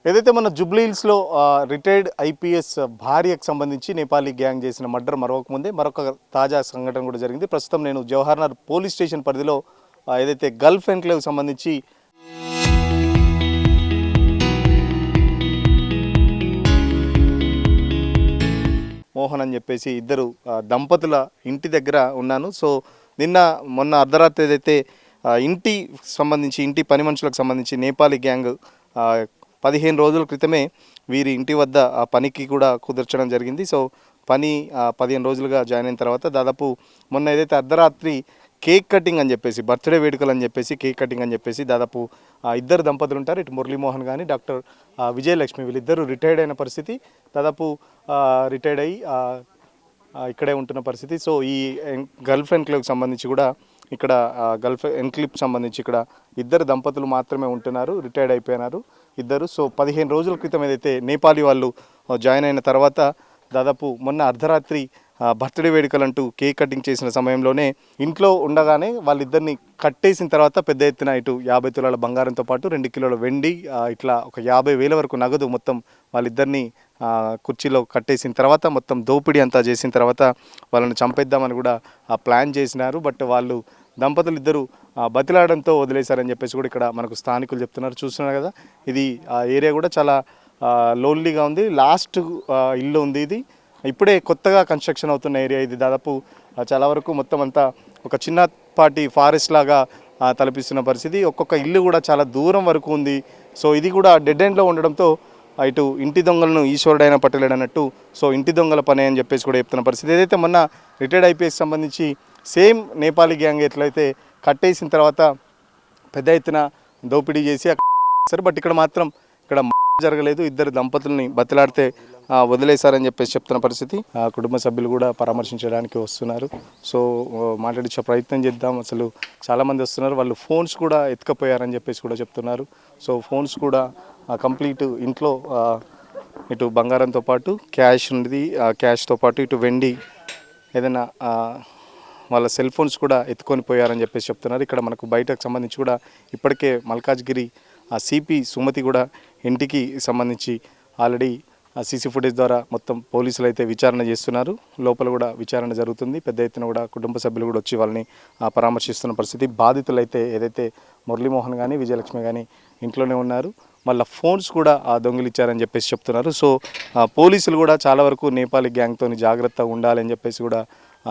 ఏదైతే మన జూబ్లీ హిల్స్లో రిటైర్డ్ ఐపీఎస్ భార్యకు సంబంధించి నేపాలీ గ్యాంగ్ చేసిన మర్డర్ ముందే మరొక తాజా సంఘటన కూడా జరిగింది. ప్రస్తుతం నేను జవహర్నగర్ పోలీస్ స్టేషన్ పరిధిలో ఏదైతే గల్ఫ్ ఎన్క్లేవ్ సంబంధించి మోహన్ అని చెప్పేసి ఇద్దరు దంపతుల ఇంటి దగ్గర ఉన్నాను. సో మొన్న అర్ధరాత్రి ఏదైతే ఇంటి పని మనుషులకు సంబంధించి నేపాలీ గ్యాంగ్ 15 రోజుల క్రితమే వీరి ఇంటి వద్ద ఆ పనికి కూడా కుదర్చడం జరిగింది. సో పని 15 రోజులుగా జాయిన్ అయిన తర్వాత దాదాపు మొన్న ఏదైతే అర్ధరాత్రి కేక్ కటింగ్ అని చెప్పేసి బర్త్డే వేడుకలు అని చెప్పేసి కేక్ కటింగ్ అని చెప్పేసి దాదాపు ఇద్దరు దంపతులు ఉంటారు. ఇటు మురళీమోహన్ కానీ డాక్టర్ విజయలక్ష్మి వీళ్ళిద్దరూ రిటైర్డ్ అయిన పరిస్థితి. దాదాపు రిటైర్డ్ అయ్యి ఇక్కడే ఉంటున్న పరిస్థితి. సో ఈ గల్ఫ్ ఎన్క్లేవ్కి సంబంధించి కూడా ఇక్కడ గల్ఫ్ ఎన్క్లేవ్కి సంబంధించి ఇక్కడ ఇద్దరు దంపతులు మాత్రమే ఉంటున్నారు, రిటైర్డ్ అయిపోయినారు ఇద్దరు. సో 15 రోజుల క్రితం ఏదైతే నేపాలీ వాళ్ళు జాయిన్ అయిన తర్వాత దాదాపు మొన్న అర్ధరాత్రి బర్త్డే వేడుకలంటూ కేక్ కటింగ్ చేసిన సమయంలోనే ఇంట్లో ఉండగానే వాళ్ళిద్దరిని కట్టేసిన తర్వాత పెద్ద ఎత్తున ఇటు 50 తులాల బంగారంతో పాటు 2 కిలోల వెండి ఇట్లా ఒక 50,000 వరకు నగదు మొత్తం వాళ్ళిద్దరిని కుర్చీలో కట్టేసిన తర్వాత మొత్తం దోపిడీ అంతా చేసిన తర్వాత వాళ్ళని చంపేద్దామని కూడా ప్లాన్ చేసినారు. బట్ వాళ్ళు దంపతులు ఇద్దరు బతిలాడంతో వదిలేశారని చెప్పేసి కూడా ఇక్కడ మనకు స్థానికులు చెప్తున్నారు. చూస్తున్నారు కదా, ఇది ఆ ఏరియా కూడా చాలా లోన్లీగా ఉంది. లాస్ట్ ఇల్లు ఉంది ఇది, ఇప్పుడే కొత్తగా కన్స్ట్రక్షన్ అవుతున్న ఏరియా ఇది. దాదాపు చాలా వరకు మొత్తం అంతా ఒక చిన్నపాటి ఫారెస్ట్ లాగా తలపిస్తున్న పరిస్థితి. ఒక్కొక్క ఇల్లు కూడా చాలా దూరం వరకు ఉంది. సో ఇది కూడా డెడ్ ఎండ్లో ఉండడంతో ఇటు ఇంటి దొంగలను ఈశ్వరుడైనా పట్టలేడు అన్నట్టు సో ఇంటి దొంగల పని అని చెప్పేసి కూడా చెప్తున్న పరిస్థితి. ఏదైతే మొన్న రిటైర్డ్ ఐపీఎస్ సంబంధించి సేమ్ నేపాలీ గ్యాంగ్ ఎట్లయితే కట్టేసిన తర్వాత పెద్ద ఎత్తున దోపిడీ చేసి అక్కడ, బట్ ఇక్కడ మాత్రం ఇక్కడ జరగలేదు. ఇద్దరు దంపతుల్ని బతిలాడితే వదిలేశారని చెప్పేసి చెప్తున్న పరిస్థితి. కుటుంబ సభ్యులు కూడా పరామర్శించడానికి వస్తున్నారు. సో మాట్లాడించే ప్రయత్నం చేద్దాం. అసలు చాలామంది వస్తున్నారు, వాళ్ళు ఫోన్స్ కూడా ఎత్తుకపోయారని చెప్పేసి కూడా చెప్తున్నారు. సో ఫోన్స్ కూడా కంప్లీట్ ఇంట్లో ఇటు బంగారంతో పాటు క్యాష్ ఉంది, క్యాష్తో పాటు ఇటు వెండి ఏదైనా వాళ్ళ సెల్ ఫోన్స్ కూడా ఎత్తుకొని పోయారని చెప్పేసి చెప్తున్నారు. ఇక్కడ మనకు బయటకు సంబంధించి కూడా ఇప్పటికే మల్కాజ్గిరి సిపి సుమతి కూడా ఇంటికి సంబంధించి ఆల్రెడీ సీసీ ఫుటేజ్ ద్వారా మొత్తం పోలీసులు అయితే విచారణ చేస్తున్నారు. లోపల కూడా విచారణ జరుగుతుంది. పెద్ద ఎత్తున కూడా కుటుంబ సభ్యులు కూడా వచ్చి వాళ్ళని పరామర్శిస్తున్న పరిస్థితి. బాధితులు అయితే ఏదైతే మురళీమోహన్ కానీ విజయలక్ష్మి కానీ ఇంట్లోనే ఉన్నారు. మళ్ళీ ఫోన్స్ కూడా దొంగిలిచ్చారని చెప్పేసి చెప్తున్నారు. సో పోలీసులు కూడా చాలా వరకు నేపాలీ గ్యాంగ్తో జాగ్రత్తగా ఉండాలని చెప్పేసి కూడా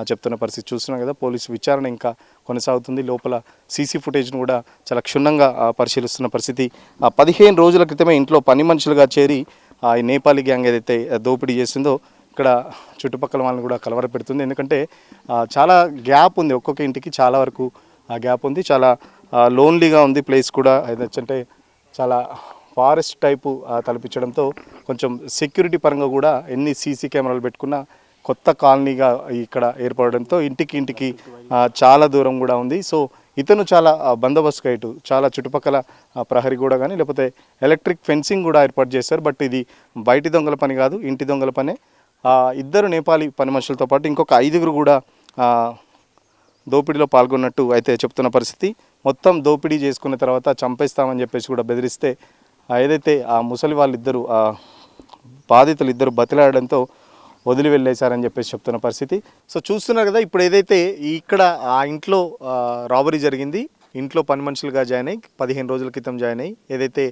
చెప్తున్న పరిస్థితి చూస్తున్నాం కదా. పోలీసు విచారణ ఇంకా కొనసాగుతుంది. లోపల సీసీ ఫుటేజ్ను కూడా చాలా క్షుణ్ణంగా పరిశీలిస్తున్న పరిస్థితి. 15 రోజుల క్రితమే ఇంట్లో పని మనుషులుగా చేరి ఈ నేపాలీ గ్యాంగ్ ఏదైతే దోపిడీ చేసిందో ఇక్కడ చుట్టుపక్కల వాళ్ళని కూడా కలవరపెడుతుంది. ఎందుకంటే చాలా గ్యాప్ ఉంది, ఒక్కొక్క ఇంటికి చాలా వరకు గ్యాప్ ఉంది. చాలా లోన్లీగా ఉంది ప్లేస్ కూడా. అంటే చాలా ఫారెస్ట్ టైపు తలపించడంతో కొంచెం సెక్యూరిటీ పరంగా కూడా ఎన్ని సీసీ కెమెరాలు పెట్టుకున్నా కొత్త కాలనీగా ఇక్కడ ఏర్పడడంతో ఇంటికి చాలా దూరం కూడా ఉంది. సో ఇతను చాలా బందోబస్తుగా ఇటు చాలా చుట్టుపక్కల ప్రహరీ కూడా కానీ లేకపోతే ఎలక్ట్రిక్ ఫెన్సింగ్ కూడా ఏర్పాటు చేస్తారు. బట్ ఇది బయటి దొంగల పని కాదు, ఇంటి దొంగల పనే. ఇద్దరు నేపాలీ పని మనుషులతో పాటు ఇంకొక 5గురు కూడా దోపిడీలో పాల్గొన్నట్టు అయితే చెప్తున్న పరిస్థితి. మొత్తం దోపిడీ చేసుకున్న తర్వాత చంపేస్తామని చెప్పేసి కూడా బెదిరిస్తే ఏదైతే ఆ ముసలి వాళ్ళిద్దరూ బాధితులు ఇద్దరు బతిలాడడంతో వదిలి వెళ్ళేశారని చెప్పేసి చెప్తున్న పరిస్థితి. సో చూస్తున్నారు కదా, ఇప్పుడు ఏదైతే ఇక్కడ ఆ ఇంట్లో రాబరీ జరిగింది, ఇంట్లో పని మనుషులుగా జాయిన్ అయ్యి 15 రోజుల క్రితం జాయిన్ అయ్యి ఏదైతే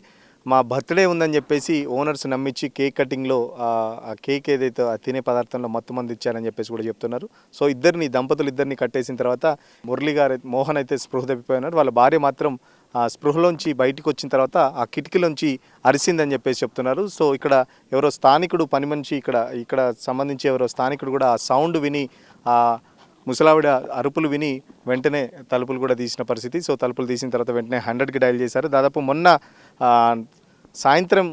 మా బర్త్డే ఉందని చెప్పేసి ఓనర్స్ నమ్మించి కేక్ కటింగ్లో ఆ కేక్ ఏదైతే తినే పదార్థంలో మత్తు మంది ఇచ్చారని చెప్పేసి కూడా చెప్తున్నారు. సో దంపతులు ఇద్దరిని కట్టేసిన తర్వాత మోహన్ అయితే స్పృహ తప్పిపోయినారు. వాళ్ళ భార్య మాత్రం స్పృహలోంచి బయటకు వచ్చిన తర్వాత ఆ కిటికీలోంచి అరిసిందని చెప్పేసి చెప్తున్నారు. సో ఇక్కడ ఎవరో స్థానికుడు పని మనిషి ఇక్కడ సంబంధించి ఎవరో స్థానికుడు కూడా ఆ సౌండ్ విని ముసలావిడ అరుపులు విని వెంటనే తలుపులు కూడా తీసిన పరిస్థితి. సో తలుపులు తీసిన తర్వాత వెంటనే 100కి డయల్ చేశారు. దాదాపు మొన్న సాయంత్రం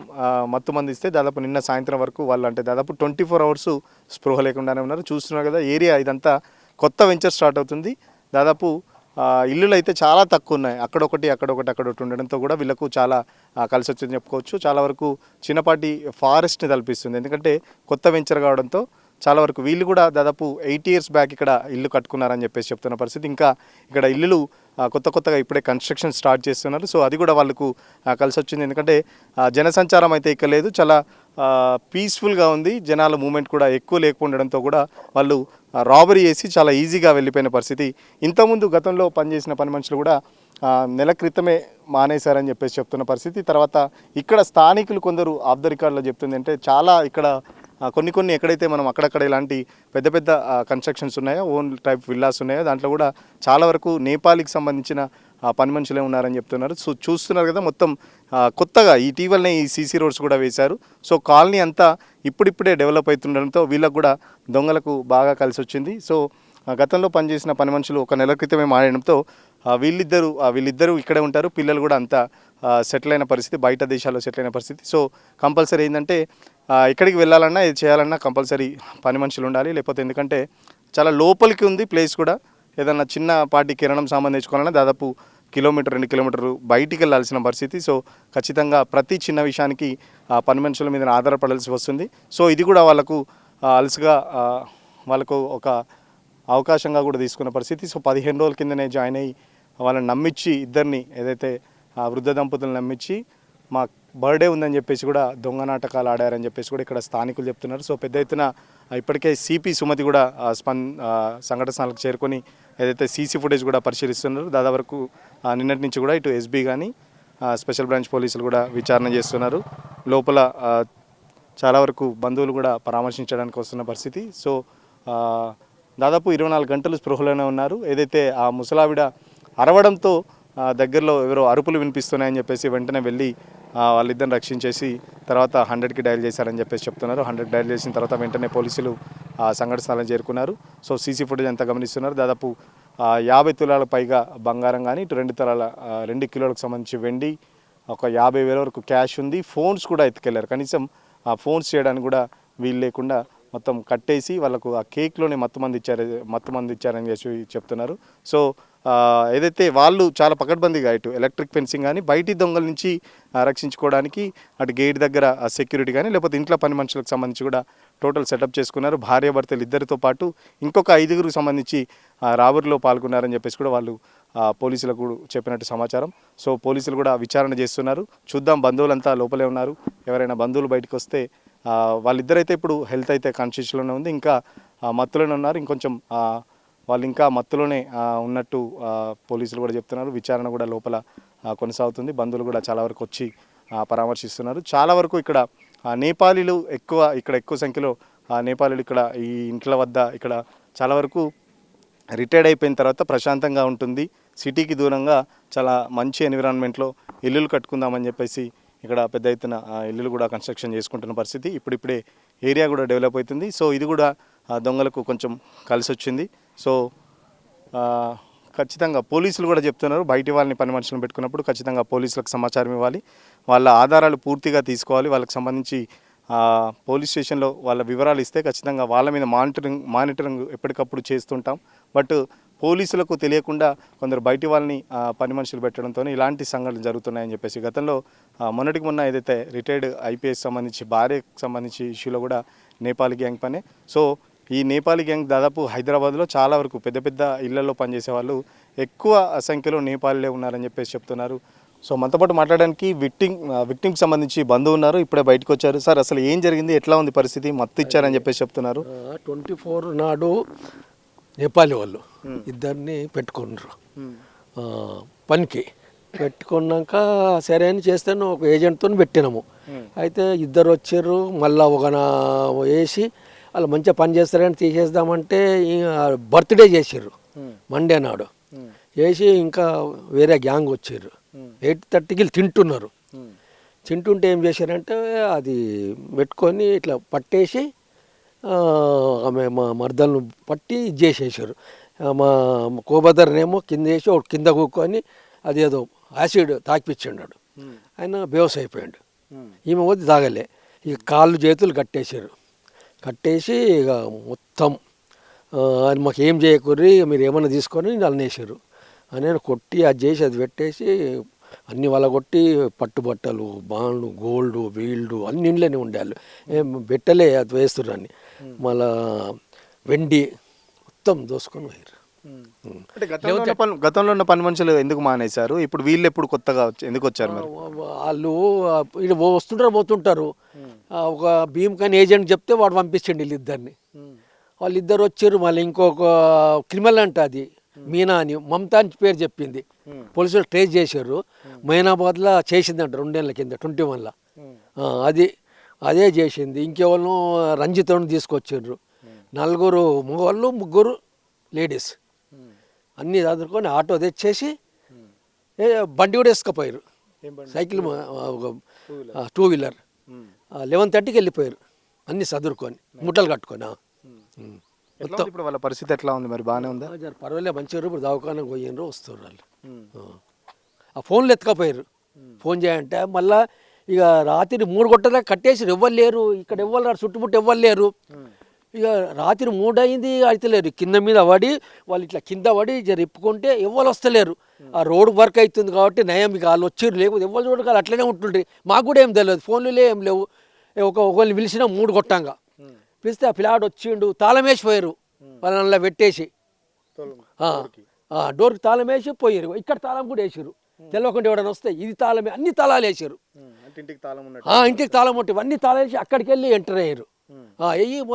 మత్తు మంది ఇస్తే దాదాపు నిన్న సాయంత్రం వరకు వాళ్ళు అంటే దాదాపు 24 అవర్స్ స్పృహ లేకుండానే ఉన్నారు. చూస్తున్నారు కదా, ఏరియా ఇదంతా కొత్త వెంచర్ స్టార్ట్ అవుతుంది. దాదాపు ఇల్లులు అయితే చాలా తక్కువ ఉన్నాయి, అక్కడొకటి ఉండడంతో కూడా వీళ్ళకు చాలా కలిసి వచ్చిందని చెప్పుకోవచ్చు. చాలా వరకు చిన్నపాటి ఫారెస్ట్ని తలపిస్తుంది. ఎందుకంటే కొత్త వెంచర్ కావడంతో చాలా వరకు వీళ్ళు కూడా దాదాపు 8 years బ్యాక్ ఇక్కడ ఇల్లు కట్టుకున్నారని చెప్పేసి చెప్తున్న పరిస్థితి. ఇంకా ఇక్కడ ఇల్లులు కొత్త కొత్తగా ఇప్పుడే కన్స్ట్రక్షన్ స్టార్ట్ చేస్తున్నారు. సో అది కూడా వాళ్ళకు కలిసి వచ్చింది. ఎందుకంటే జనసంచారం అయితే ఇక్కడ లేదు, చాలా పీస్ఫుల్గా ఉంది. జనాల మూమెంట్ కూడా ఎక్కువ లేకపోవడంతో కూడా వాళ్ళు రాబరీ చేసి చాలా ఈజీగా వెళ్ళిపోయిన పరిస్థితి. ఇంతకుముందు గతంలో పనిచేసిన పని మనుషులు కూడా నెల క్రితమే మానేశారని చెప్పేసి చెప్తున్న పరిస్థితి. తర్వాత ఇక్కడ స్థానికులు కొందరు ఆఫ్ ద రికార్డులో చెప్తుంది అంటే చాలా ఇక్కడ కొన్ని ఎక్కడైతే మనం అక్కడక్కడ ఇలాంటి పెద్ద పెద్ద కన్స్ట్రక్షన్స్ ఉన్నాయో, ఓన్ టైప్ విల్లాస్ ఉన్నాయో, దాంట్లో కూడా చాలా వరకు నేపాల్కి సంబంధించిన పని మనుషులే ఉన్నారని చెప్తున్నారు. సో చూస్తున్నారు కదా, మొత్తం కొత్తగా ఇటీవలనే ఈ సీసీ రోడ్స్ కూడా వేశారు. సో కాలనీ అంతా ఇప్పుడిప్పుడే డెవలప్ అవుతుండడంతో వీళ్ళకు కూడా దొంగలకు బాగా కలిసి వచ్చింది. సో గతంలో పనిచేసిన పని మనుషులు ఒక నెల క్రితమే మారడంతో వీళ్ళిద్దరూ ఇక్కడే ఉంటారు. పిల్లలు కూడా అంతా సెటిల్ అయిన పరిస్థితి, బయట దేశాల్లో సెటిల్ అయిన పరిస్థితి. సో కంపల్సరీ ఏంటంటే ఎక్కడికి వెళ్ళాలన్నా ఇది చేయాలన్నా కంపల్సరీ పని మనుషులు ఉండాలి. లేకపోతే ఎందుకంటే చాలా లోపలికి ఉంది ప్లేస్ కూడా, ఏదన్నా చిన్న పాటి కిరణం సామాన్ తెచ్చుకోవాలన్నా దాదాపు 1-2 కిలోమీటర్లు బయటికి వెళ్ళాల్సిన పరిస్థితి. సో ఖచ్చితంగా ప్రతి చిన్న విషయానికి పని మనుషుల మీద ఆధారపడాల్సి వస్తుంది. సో ఇది కూడా వాళ్ళకు అలసిగా వాళ్ళకు ఒక అవకాశంగా కూడా తీసుకున్న పరిస్థితి. సో 15 రోజుల కిందనే జాయిన్ అయ్యి వాళ్ళని నమ్మించి, ఇద్దరిని ఏదైతే వృద్ధ దంపతులను నమ్మించి మా బర్త్డే ఉందని చెప్పేసి కూడా దొంగ నాటకాలు ఆడారని చెప్పేసి కూడా ఇక్కడ స్థానికులు చెప్తున్నారు. సో పెద్ద ఎత్తున ఇప్పటికే సిపి సుమతి కూడా సంఘటన స్థలాలకు చేరుకొని ఏదైతే సీసీ ఫుటేజ్ కూడా పరిశీలిస్తున్నారు. దాదాపు వరకు నిన్నటి నుంచి కూడా ఇటు ఎస్బీ కానీ స్పెషల్ బ్రాంచ్ పోలీసులు కూడా విచారణ చేస్తున్నారు. లోపల చాలా వరకు బంధువులు కూడా పరామర్శించడానికి వస్తున్న పరిస్థితి. సో దాదాపు 24 గంటలు స్పృహలోనే ఉన్నారు. ఏదైతే ఆ ముసలావిడ అరవడంతో దగ్గరలో ఎవరో అరుపులు వినిపిస్తున్నాయని చెప్పేసి వెంటనే వెళ్ళి వాళ్ళిద్దరిని రక్షించేసి తర్వాత 100కి డయల్ చేశారని చెప్పేసి చెప్తున్నారు. 100 డయల్ చేసిన తర్వాత వెంటనే పోలీసులు సంఘటన స్థలం చేరుకున్నారు. సో సీసీ ఫుటేజ్ అంతా గమనిస్తున్నారు. దాదాపు 50 తులాల పైగా బంగారం కానీ, ఇటు 2 కిలోలకు సంబంధించి వెండి, ఒక 50,000 వరకు క్యాష్ ఉంది. ఫోన్స్ కూడా ఎత్తుకెళ్లారు. కనీసం ఆ ఫోన్స్ చేయడానికి కూడా వీలు లేకుండా మొత్తం కట్టేసి వాళ్ళకు ఆ కేక్లోనే మత్తు మంది ఇచ్చారని చెప్పి చెప్తున్నారు. సో ఏదైతే వాళ్ళు చాలా పకడ్బందీగా ఇటు ఎలక్ట్రిక్ ఫెన్సింగ్ కానీ, బయటి దొంగల నుంచి రక్షించుకోవడానికి అటు గేట్ దగ్గర సెక్యూరిటీ కానీ, లేకపోతే ఇంట్లో పని మనుషులకు సంబంధించి కూడా టోటల్ సెటప్ చేసుకున్నారు. భార్యాభర్తలు ఇద్దరితో పాటు ఇంకొక 5గురికి సంబంధించి రాబరీలో పాల్గొన్నారని చెప్పేసి కూడా వాళ్ళు పోలీసులకు చెప్పినట్టు సమాచారం. సో పోలీసులు కూడా విచారణ చేస్తున్నారు. చూద్దాం, బంధువులంతా లోపలే ఉన్నారు. ఎవరైనా బంధువులు బయటకు వస్తే వాళ్ళిద్దరైతే ఇప్పుడు హెల్త్ అయితే కాన్షియస్లోనే ఉంది, ఇంకా మత్తులోనే ఉన్నారు. ఇంకొంచెం వాళ్ళు ఇంకా మత్తులోనే ఉన్నట్టు పోలీసులు కూడా చెప్తున్నారు. విచారణ కూడా లోపల కొనసాగుతుంది. బంధువులు కూడా చాలా వరకు వచ్చి పరామర్శిస్తున్నారు. చాలా వరకు ఇక్కడ నేపాలీలు ఎక్కువ సంఖ్యలో నేపాలీలు ఇక్కడ ఈ ఇంట్ల వద్ద ఇక్కడ చాలా వరకు రిటైర్డ్ అయిపోయిన తర్వాత ప్రశాంతంగా ఉంటుంది, సిటీకి దూరంగా చాలా మంచి ఎన్విరాన్మెంట్లో ఇల్లులు కట్టుకుందామని చెప్పేసి ఇక్కడ పెద్ద ఎత్తున ఇల్లులు కూడా కన్స్ట్రక్షన్ చేసుకుంటున్న పరిస్థితి. ఇప్పుడిప్పుడే ఏరియా కూడా డెవలప్ అవుతుంది. సో ఇది కూడా దొంగలకు కొంచెం కలిసి వచ్చింది. సో ఖచ్చితంగా పోలీసులు కూడా చెప్తున్నారు, బయటి వాళ్ళని పని మనుషులను పెట్టుకున్నప్పుడు ఖచ్చితంగా పోలీసులకు సమాచారం ఇవ్వాలి, వాళ్ళ ఆధారాలు పూర్తిగా తీసుకోవాలి. వాళ్ళకి సంబంధించి పోలీస్ స్టేషన్లో వాళ్ళ వివరాలు ఇస్తే ఖచ్చితంగా వాళ్ళ మీద మానిటరింగ్ ఎప్పటికప్పుడు చేస్తుంటాం. బట్ పోలీసులకు తెలియకుండా కొందరు బయటి వాళ్ళని పని మనుషులు పెట్టడంతో ఇలాంటి సంఘటనలు జరుగుతున్నాయని చెప్పేసి గతంలో మొన్నటికి మొన్న ఏదైతే రిటైర్డ్ ఐపీఎస్ సంబంధించి భార్యకు సంబంధించి ఇష్యూలో కూడా నేపాలీ గ్యాంగ్ పనే. సో ఈ నేపాలీ గ్యాంగ్ దాదాపు హైదరాబాద్లో చాలా వరకు పెద్ద పెద్ద ఇళ్లలో పనిచేసే వాళ్ళు ఎక్కువ సంఖ్యలో నేపాలీలే ఉన్నారని చెప్పేసి చెప్తున్నారు. సో మనతో పాటు మాట్లాడడానికి విక్టిమ్కి సంబంధించి బంధువు ఉన్నారు, ఇప్పుడే బయటకు వచ్చారు. సార్ అసలు ఏం జరిగింది, ఎట్లా ఉంది పరిస్థితి? మత్తు ఇచ్చారని చెప్పేసి చెప్తున్నారు. 24 నాడు నేపాలీ వాళ్ళు ఇద్దరిని పెట్టుకున్నారు పనికి. పెట్టుకున్నాక సరే అని చేస్తాను, ఒక ఏజెంట్తో పెట్టినాము. అయితే ఇద్దరు వచ్చారు, మళ్ళీ ఒక వేసి వాళ్ళు మంచిగా పని చేస్తారని తీసేద్దామంటే బర్త్డే చేసారు మండే నాడు. చేసి ఇంకా వేరే గ్యాంగ్ వచ్చారు, 8:30కి తింటున్నారు. తింటుంటే ఏం చేశారంటే అది పెట్టుకొని ఇట్లా పట్టేసి ఆమె మా మర్దలను పట్టి ఇది చేసేసారు. మా కోబదర్నేమో కింద వేసి ఒక కింద కూకొని అదేదో యాసిడ్ తాకిపించాడు. ఆయన బేవస్ అయిపోయాడు. ఈమె వద్దు తాగలే. ఇక కాళ్ళు చేతులు కట్టేశారు. కట్టేసి ఇక మొత్తం అది మాకు ఏం చేయకూరి, మీరు ఏమన్నా తీసుకొని అన్నేసారు. నేను కొట్టి అది చేసి అది పెట్టేసి అన్ని వాళ్ళ కొట్టి పట్టుబట్టలు, బాండ్లు, గోల్డ్, వీల్డ్ అన్ని ఇంట్లోనే ఉండేవాళ్ళు. ఏం పెట్టలే అది వేస్తుర్రని. మళ్ళా వెండి మొత్తం దోసుకొని పోయారు. అంటే గతంలో ఉన్న పని మనుషులు ఎందుకు మానేశారు, ఇప్పుడు వీళ్ళు ఎప్పుడు కొత్తగా ఎందుకు వచ్చారు మరి? వాళ్ళు ఇది వస్తుంటారు పోతుంటారు. ఒక భీమ్ కానీ ఏజెంట్ చెప్తే వాడు పంపించండి వీళ్ళిద్దరిని. వాళ్ళిద్దరు వచ్చారు. మళ్ళీ ఇంకొక క్రిమినల్ అంట, అది మీనా అని, మమతా అని పేరు చెప్పింది. పోలీసులు ట్రేస్ చేశారు. మైనాబాద్లో చేసిందంట 2 ఏళ్ళ కింద 21లో. అదే చేసింది. ఇంకెవరు రంజితను తీసుకొచ్చారు. 4 మగవాళ్ళు 3 లేడీస్. అన్నీ చదువుకొని ఆటో తెచ్చేసి బండి కూడా వేసుకుపోయారు. సైకిల్ 2 వీలర్ 11:30కి వెళ్ళిపోయారు. అన్నీ చదువుకొని ముట్టలు కట్టుకొని. మొత్తం ఇప్పుడు వాళ్ళ పరిస్థితి ఎట్లా ఉంది మరి? బాగానే ఉందా? పర్వాలేదు, మంచిగా. ఇప్పుడు దవాఖానకు పోయినరు, వస్తారు వాళ్ళు. ఆ ఫోన్లు ఎత్తుకపోయారు. ఫోన్ చేయంటే మళ్ళా ఇక రాత్రి 3 గంటలకు కట్టేసి ఎవ్వరు లేరు ఇక్కడ, ఎవ్వరు రారు, చుట్టుముట్టు ఎవ్వరు లేరు. ఇక రాత్రి 3 అయింది, అయితలేరు. కింద మీద పడి వాళ్ళు ఇట్లా కింద పడి ఇప్పుకుంటే ఎవ్వరు వస్తలేరు. ఆ రోడ్ వర్క్ అవుతుంది కాబట్టి నయం. ఇక వాళ్ళు వచ్చారు, లేకపోతే ఎవ్వరు చూడకాలి అట్లనే ఉంటుండ్రి. మాకు కూడా ఏం తెలియదు, ఫోన్లు ఏం లేవు. ఒకరిని పిలిచినా 3 కొట్టంగా పిలిస్తే ఆ పిల్లాడు వచ్చిండు. తాళం వేసిపోయారు వాళ్ళని అలా పెట్టేసి. డోర్కి తాళం వేసి పోయారు. ఇక్కడ తాళం కూడా వేసారు. తెలియకుండా ఎవడన్నా వస్తే ఇది తాళమే, అన్ని తాళాలు వేసారు. ఇంటికి తాళం కొట్టి అన్ని తాళం వేసి అక్కడికి వెళ్ళి ఎంటర్ అయ్యారు.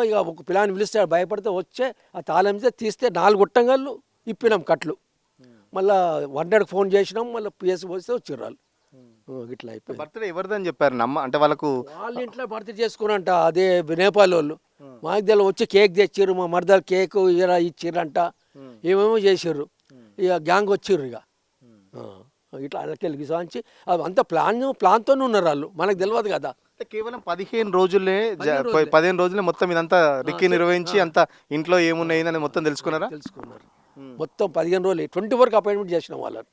ఇక ఒక పిల్లని పిలిస్తే భయపడితే వచ్చే ఆ తాళం తీస్తే 4 గుట్టంగాళ్ళు ఇప్పినాం కట్లు. మళ్ళీ 100కి ఫోన్ చేసినాం. మళ్ళీ పిఎస్ పోస్తే వచ్చారు వాళ్ళు. ఇట్లా అయిపోయింది. బర్త్డే ఎవరిదని చెప్పారు నమ్మ? అంటే వాళ్ళకు వాళ్ళ ఇంట్లో బర్త్డే చేసుకున్నంట. అదే నేపాల్ వాళ్ళు. మాకు తెలియదు, వచ్చి కేక్ తెచ్చారు. మా మరదలు కేక్ ఇచ్చిర్రంట. ఏమేమో చేసారు. ఇక గ్యాంగ్ వచ్చిర్రు. ఇక ఇట్లా అక్కడికి సాంచి అంతా ప్లాన్తో ఉన్నారు వాళ్ళు. మనకు తెలియదు కదా. కేవలం 15 రోజులే 15 రోజులే మొత్తం ఇదంతా రిక్కి నిర్వహించి అంతా ఇంట్లో ఏమున్నాయి అని మొత్తం తెలుసుకున్నారు. మొత్తం 15 రోజులు 24కి అపాయింట్మెంట్ చేసినాం వాళ్ళని.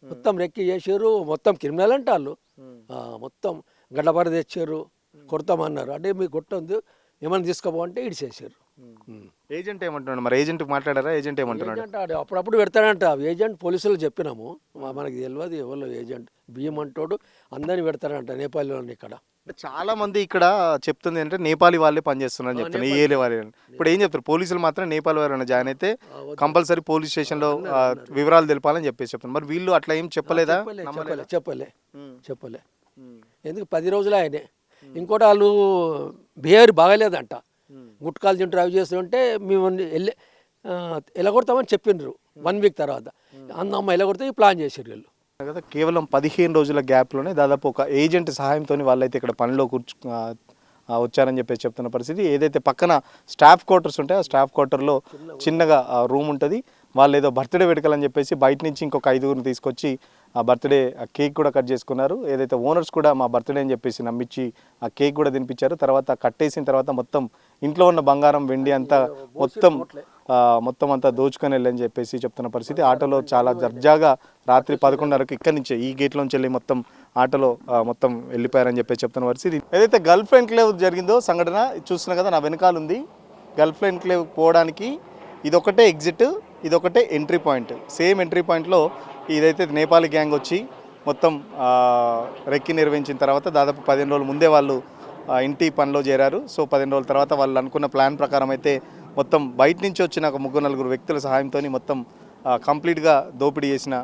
మొత్తం రెక్కి చేసారు. మొత్తం క్రిమినల్ అంటే వాళ్ళు. మొత్తం గడ్డపర తెచ్చారు. కొడతామన్నారు. అంటే మీకు కొట్టొద్దు, ఏమైనా తీసుకోపోంటే ఇడిచేసారు. ఏజెంట్ ఏమంటున్నాడు మరి? ఏజెంట్ మాట్లాడారా? ఏజెంట్ ఏమంటున్నాడు? ఏజెంట్ అప్పుడప్పుడు పెడతాడంట. ఏజెంట్ పోలీసులు చెప్పినాము, మనకి తెలియదు ఎవరు ఏజెంట్. బియ్యం అంటోడు అందరిని పెడతాడంట నేపాల్లోని. ఇక్కడ చాలా మంది ఇక్కడ చెప్తుంది అంటే నేపాలీ వాళ్ళే పనిచేస్తున్నారు అని చెప్తున్నారు. ఏలే వాళ్ళే. ఇప్పుడు ఏం చెప్తారు పోలీసులు మాత్రం? నేపాల్ వారు జాయిన్ అయితే కంపల్సరీ పోలీస్ స్టేషన్లో వివరాలు తెలపాలని చెప్పేసి చెప్తున్నారు. మరి వీళ్ళు అట్లా ఏం చెప్పలేదా? చెప్పలే. ఎందుకు 10 రోజులు ఆయనే. ఇంకోటి వాళ్ళు బిహేవియర్ బాగాలేదంట. గుట్కాలు తింటూ అవి చేస్తుంటే మేము ఎలగొడతామని చెప్పిండ్రు 1 వీక్ తర్వాత. అందమ్మ ఎలగొడితే ప్లాన్ చేసారు వీళ్ళు కదా. కేవలం 15 రోజుల గ్యాప్లోనే దాదాపు ఒక ఏజెంట్ సహాయంతో వాళ్ళైతే ఇక్కడ పనిలో వచ్చారని చెప్పేసి చెప్తున్న పరిస్థితి. ఏదైతే పక్కన స్టాఫ్ క్వార్టర్స్ ఉంటాయో ఆ స్టాఫ్ క్వార్టర్లో చిన్నగా రూమ్ ఉంటుంది. వాళ్ళు ఏదో బర్త్డే వేడుకలని చెప్పేసి బయట నుంచి ఇంకొక 5గురిని తీసుకొచ్చి ఆ బర్త్డే కేక్ కూడా కట్ చేసుకున్నారు. ఏదైతే ఓనర్స్ కూడా మా బర్త్డే అని చెప్పేసి నమ్మించి ఆ కేక్ కూడా తినిపించారు. తర్వాత కట్టేసిన తర్వాత మొత్తం ఇంట్లో ఉన్న బంగారం వెండి అంతా మొత్తం అంతా దోచుకొని వెళ్ళని చెప్పేసి చెప్తున్న పరిస్థితి. ఆటోలో చాలా దర్జాగా రాత్రి 11:30కి ఇక్కడి నుంచే ఈ గేట్లోంచి వెళ్ళి మొత్తం ఆటోలో మొత్తం వెళ్ళిపోయారని చెప్పేసి చెప్తున్న పరిస్థితి. ఏదైతే గల్ఫ్ ఎన్క్లేవ్ జరిగిందో సంఘటన చూస్తున్నా కదా, నా వెనకాల ఉంది. గల్ఫ్ ఎన్క్లేవ్ పోవడానికి ఇదొకటే ఎగ్జిట్, ఇదొకటే ఎంట్రీ పాయింట్. సేమ్ ఎంట్రీ పాయింట్లో ఇదైతే నేపాలీ గ్యాంగ్ వచ్చి మొత్తం రెక్కి నిర్వహించిన తర్వాత దాదాపు 15 రోజుల ముందే వాళ్ళు ఇంటి పనిలో చేరారు. సో 15 రోజుల తర్వాత వాళ్ళు అనుకున్న ప్లాన్ ప్రకారం అయితే మొత్తం బయట నుంచి వచ్చిన ఒక 3-4 వ్యక్తుల సహాయంతో మొత్తం కంప్లీట్గా దోపిడీ చేసిన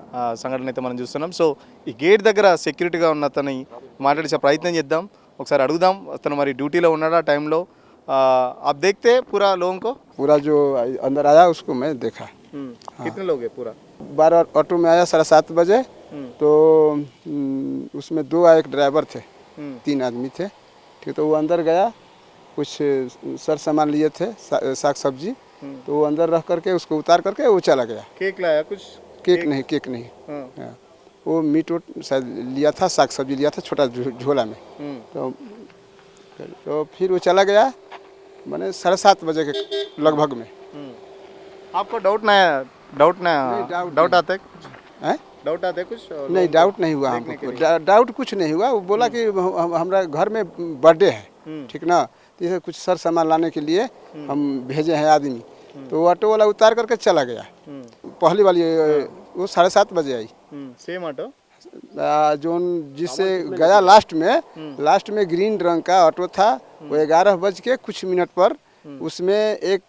సంఘటన అయితే మనం చూస్తున్నాం. సో ఈ గేట్ దగ్గర సెక్యూరిటీగా ఉన్న అతని మాట్లాడే ప్రయత్నం చేద్దాం, ఒకసారి అడుగుదాం. అతను మరి డ్యూటీలో ఉన్నాడా టైంలో? आप देखते हैं पूरा लोगों को? पूरा जो अंदर आया उसको मैं देखा। कितने लोग हैं पूरा? 12 ऑटो में आया 7:30 बजे। तो उसमें 2 एक ड्राइवर थे, 3 आदमी थे। ठीक, तो वो अंदर गया, कुछ सर सामान लिए थे, साग सब्जी। तो वो अंदर रख करके उसको उतार करके वो चला गया। केक लाया कुछ? केक नहीं। वो मीट शायद लिया था, साग सब्जी लिया था छोटा झोला में। तो फिर वो चला गया, मैंने 7:30 बजे के लगभग में। आपको डाउट आते हैं? डाउट आते कुछ? नहीं, डाउट नहीं हुआ हमको। डाउट कुछ नहीं हुआ। वो बोला कि हमारा घर में बर्थडे है, ठीक ना, तो कुछ सर सामान लाने के लिए हम भेजे हैं आदमी। तो वो ऑटो वाला उतार करके चला गया। पहली वाली वो 7:30 बजे आई। सेम ऑटो जो जिससे गया लास्ट में ग्रीन रंग का ऑटो था। वो 11 बज के कुछ मिनट पर उसमें एक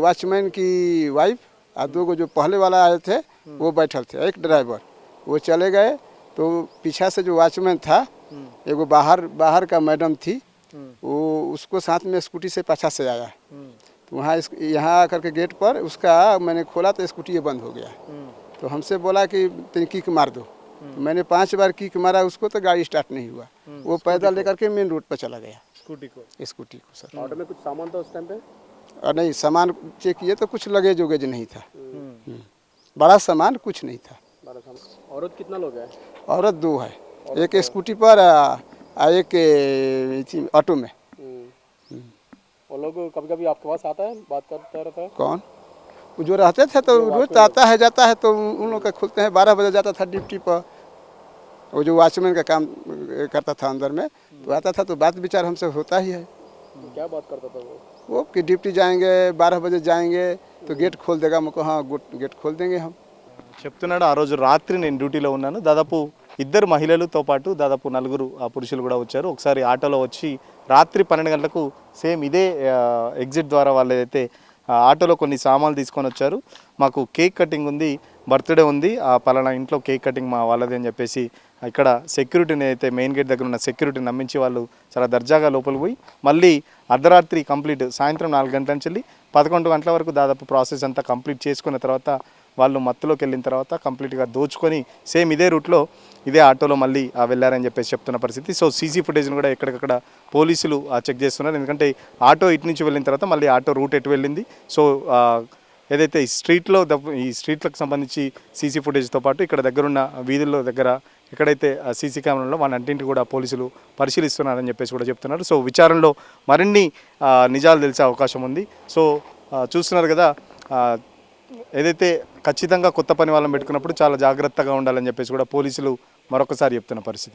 वॉचमैन की वाइफ और 2 जो पहले वाला आए थे वो बैठल थे, एक ड्राइवर। वो चले गए तो पीछा से जो वॉचमैन था एगो बाहर का मैडम थी, वो उसको साथ में स्कूटी से पाछा से आया। तो वहाँ यहाँ आकर के गेट पर उसका मैंने खोला तो स्कूटी बंद हो गया। तो हमसे बोला कि तुम किक मार दो। तो मैंने 5 बार किक मारा उसको तो गाड़ी स्टार्ट नहीं हुआ। वो पैदल लेकर के मेन रोड पर चला गया स्कूटी को सर। ऑटो में कुछ सामान था उस टाइम पे? और नहीं, सामान चेक किए तो कुछ लगेज उगेज नहीं था। बड़ा सामान कुछ नहीं था। औरत कितना लोग है? औरत 2 है, एक स्कूटी पर एक ऑटो में। वो लोग कभी कभी आपके पास आता है, बात करता रहता है? कौन? वो जो रहते थे तो रोज आता है जाता है, तो उन लोग का खुलते हैं। 12 बजे जाता था ड्यूटी पर, वो जो वॉचमैन का काम करता था अंदर में, तो आता था तो बात विचार हमसे होता ही है। क्या बात करता था वो कि ड्यूटी जाएंगे 12 बजे जाएंगे तो गेट खोल देगा। मुझको हाँ गेट खोल देंगे हम। చెప్తున్నాడు ఆ రోజు రాత్రి నేను డ్యూటీలో ఉన్నాను, దాదాపు 2 మహిళలతో పాటు దాదాపు 4 పురుషులు కూడా వచ్చారు. ఒకసారి ఆటోలో వచ్చి రాత్రి 12 గంటలకు సేమ్ ఇదే ఎగ్జిట్ ద్వారా వాళ్ళు ఏదైతే ఆటోలో కొన్ని సామాన్లు తీసుకొని వచ్చారు. మాకు కేక్ కటింగ్ ఉంది, బర్త్డే ఉంది, ఆ పలానా ఇంట్లో కేక్ కటింగ్ మా వాళ్ళది అని చెప్పేసి ఇక్కడ సెక్యూరిటీని అయితే మెయిన్ గేట్ దగ్గర ఉన్న సెక్యూరిటీని నమ్మించి వాళ్ళు చాలా దర్జాగా లోపలికి పోయి మళ్ళీ అర్ధరాత్రి కంప్లీట్ సాయంత్రం 4 గంటల నుంచి 11 గంటల వరకు దాదాపు ప్రాసెస్ అంతా కంప్లీట్ చేసుకున్న తర్వాత వాళ్ళు మత్తులోకి వెళ్ళిన తర్వాత కంప్లీట్గా దోచుకొని సేమ్ ఇదే రూట్లో ఇదే ఆటోలో మళ్ళీ వెళ్ళారని చెప్పేసి చెప్తున్న పరిస్థితి. సో సీసీ ఫుటేజ్ని కూడా ఎక్కడికక్కడ పోలీసులు చెక్ చేస్తున్నారు. ఎందుకంటే ఆటో ఇటు నుంచి వెళ్ళిన తర్వాత మళ్ళీ ఆటో రూట్ ఎటు వెళ్ళింది, సో ఏదైతే ఈ స్ట్రీట్లకు సంబంధించి సీసీ ఫుటేజ్తో పాటు ఇక్కడ దగ్గరున్న వీధుల్లో దగ్గర ఎక్కడైతే సీసీ కెమెరాలో వాటన్నింటిని కూడా పోలీసులు పరిశీలిస్తున్నారని చెప్పేసి కూడా చెప్తున్నారు. సో విచారణలో మరిన్ని నిజాలు తెలిసే అవకాశం ఉంది. సో చూస్తున్నారు కదా, ఏదైతే ఖచ్చితంగా కొత్త పని వాళ్ళని పెట్టుకున్నప్పుడు చాలా జాగ్రత్తగా ఉండాలని చెప్పేసి కూడా పోలీసులు మరొకసారి చెప్తున్న పరిస్థితి.